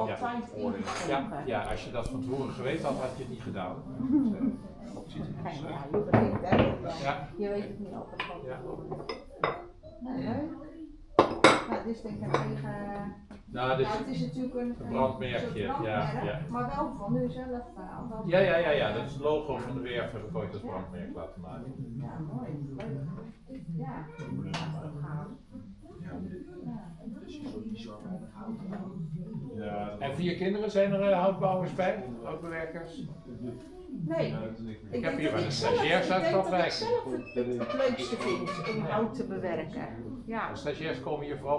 altijd ingegeven. Ja, als je dat van tevoren geweten had, had je het niet gedaan. Ja, je begint hè. Ja. Je weet het niet altijd van Ja. tevoren. Nou, leuk. Nou, dit is denk ik een eigen... Nou, dus het is natuurlijk een brandmerkje, soort ja, brandmerk, ja. maar wel van u zelf. Althans. Ja, dat is het logo van de werf, heb ik ooit als brandmerk laten maken. Ja, mooi. Leuk. Ja, dat is gaaf. Ja. En 4 kinderen, zijn er houtbouwers bij? Houtbewerkers? Nee. Ik heb hier wel een stagiaires uit Katwijk. Ik denk dat ik zelf het leukste vind om hout te bewerken. Ja. De stagiairs komen hier vooral